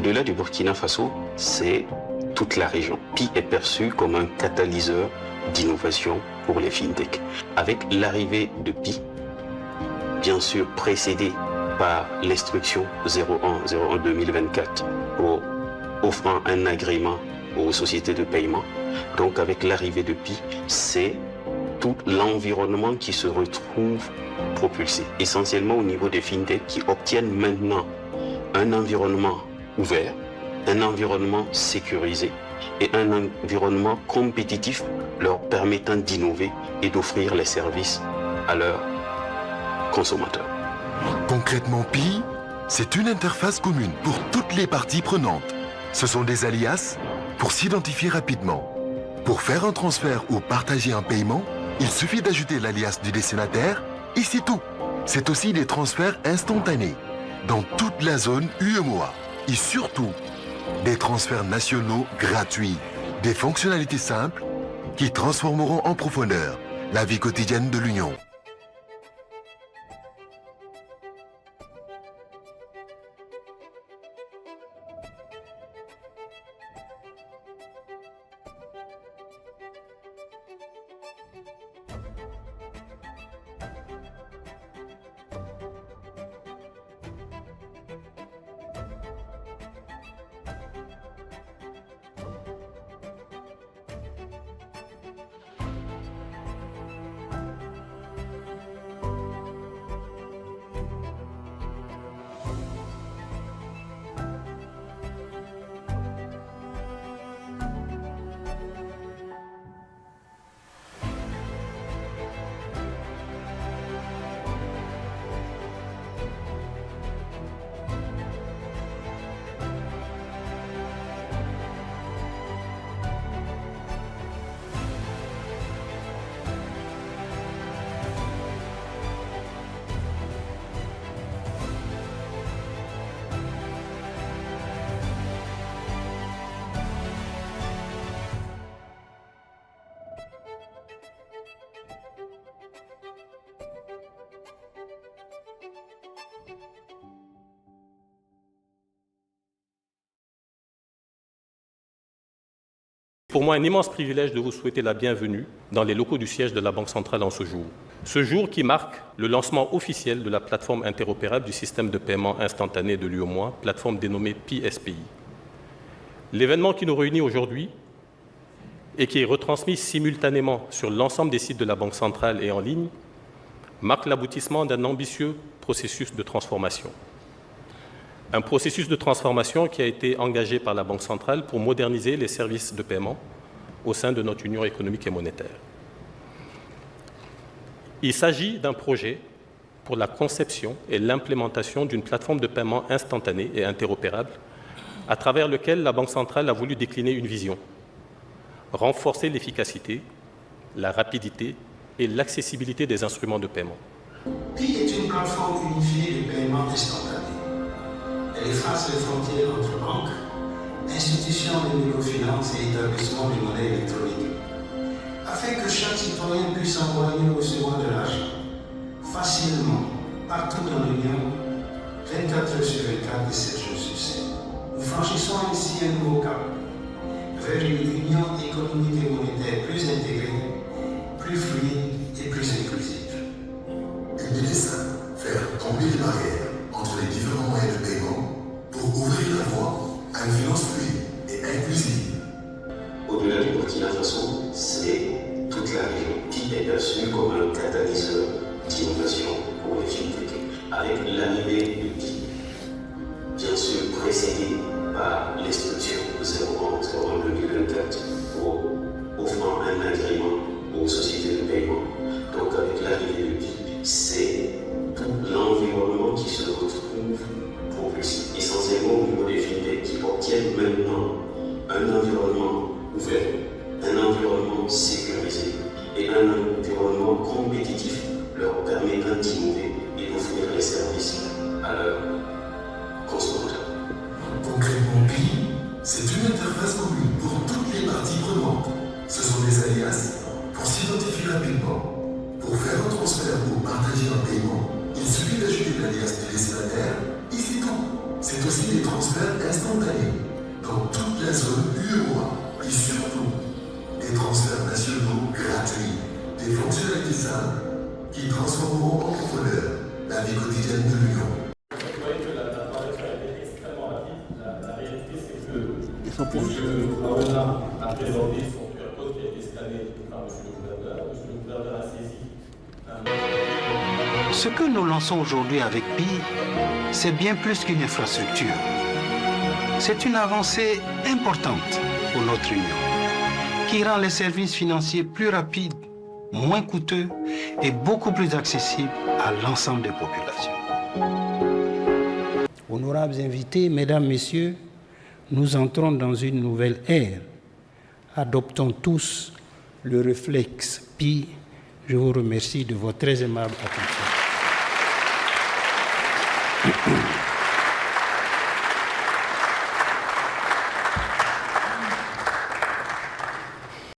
Au-delà du Burkina Faso, c'est toute la région. Pi est perçu comme un catalyseur d'innovation pour les fintech. Avec l'arrivée de Pi, bien sûr précédée par l'instruction 01/01/2024 offrant un agrément aux sociétés de paiement. Donc avec l'arrivée de Pi, c'est tout l'environnement qui se retrouve propulsé, essentiellement au niveau des fintech qui obtiennent maintenant un environnement ouvert, un environnement sécurisé et un environnement compétitif leur permettant d'innover et d'offrir les services à leurs consommateurs. Concrètement, Pi, c'est une interface commune pour toutes les parties prenantes. Ce sont des alias pour s'identifier rapidement. Pour faire un transfert ou partager un paiement, il suffit d'ajouter l'alias du destinataire et c'est tout. C'est aussi des transferts instantanés dans toute la zone UEMOA et surtout des transferts nationaux gratuits, des fonctionnalités simples qui transformeront en profondeur la vie quotidienne de l'Union. Pour moi, un immense privilège de vous souhaiter la bienvenue dans les locaux du siège de la Banque centrale en ce jour. Ce jour qui marque le lancement officiel de la plateforme interopérable du système de paiement instantané de l'UEMOA, plateforme dénommée Pi-SPI. L'événement qui nous réunit aujourd'hui et qui est retransmis simultanément sur l'ensemble des sites de la Banque centrale et en ligne marque l'aboutissement d'un ambitieux processus de transformation. Un processus de transformation qui a été engagé par la Banque centrale pour moderniser les services de paiement au sein de notre Union économique et monétaire. Il s'agit d'un projet pour la conception et l'implémentation d'une plateforme de paiement instantanée et interopérable à travers lequel la Banque centrale a voulu décliner une vision, renforcer l'efficacité, la rapidité et l'accessibilité des instruments de paiement. Pi est une plateforme unifiée de paiement instantané. Elle efface les frontières entre banques, institutions de microfinance et établissements de monnaie électronique, afin que chaque citoyen puisse envoyer ou recevoir de l'argent facilement, partout dans l'Union, 24 heures sur 24 et 7 jours sur 7. Nous franchissons ainsi un nouveau cap vers une union économique et monétaire plus intégrée, plus fluide et plus inclusive. Une idée simple, faire tomber les barrières entre les différents moyens de paiement pour ouvrir la voie à une finance fluide et inclusive. Au-delà du Burkina Faso, c'est toute la région qui est perçue comme un catalyseur d'innovation pour les fintech. Avec l'arrivée de Pi, bien sûr précédée par l'instruction 01/01/2024 offrant un agrément aux sociétés de paiement. Donc avec l'arrivée de Pi, c'est tout l'environnement qui se retrouve propulsé, essentiellement au niveau des fintech qui obtiennent maintenant un environnement ouvert, un environnement sécurisé et un environnement compétitif leur permettant d'innover et d'offrir les services à leurs consommateurs. Concrètement, Pi, c'est une interface commune pour toutes les parties prenantes. Ce sont des alias pour s'identifier rapidement. Pour faire un transfert ou partager un paiement, il suffit d'ajouter l'alias du destinataire et c'est tout. C'est aussi des transferts instantanés zone UEMOA et surtout des transferts nationaux gratuits, des fonctionnalités simples qui transformeront en profondeur la vie quotidienne de l'Union. Vous voyez que la transaction a été extrêmement rapide. La réalité, c'est que M. Raona a présenté son QR code qui a été scanné par M. le gouverneur. M. le gouverneur a saisi un... Ce que nous lançons aujourd'hui avec PI, c'est bien plus qu'une infrastructure. C'est une avancée importante pour notre Union, qui rend les services financiers plus rapides, moins coûteux et beaucoup plus accessibles à l'ensemble des populations. Honorables invités, mesdames, messieurs, nous entrons dans une nouvelle ère. Adoptons tous le réflexe PI. Je vous remercie de votre très aimable attention.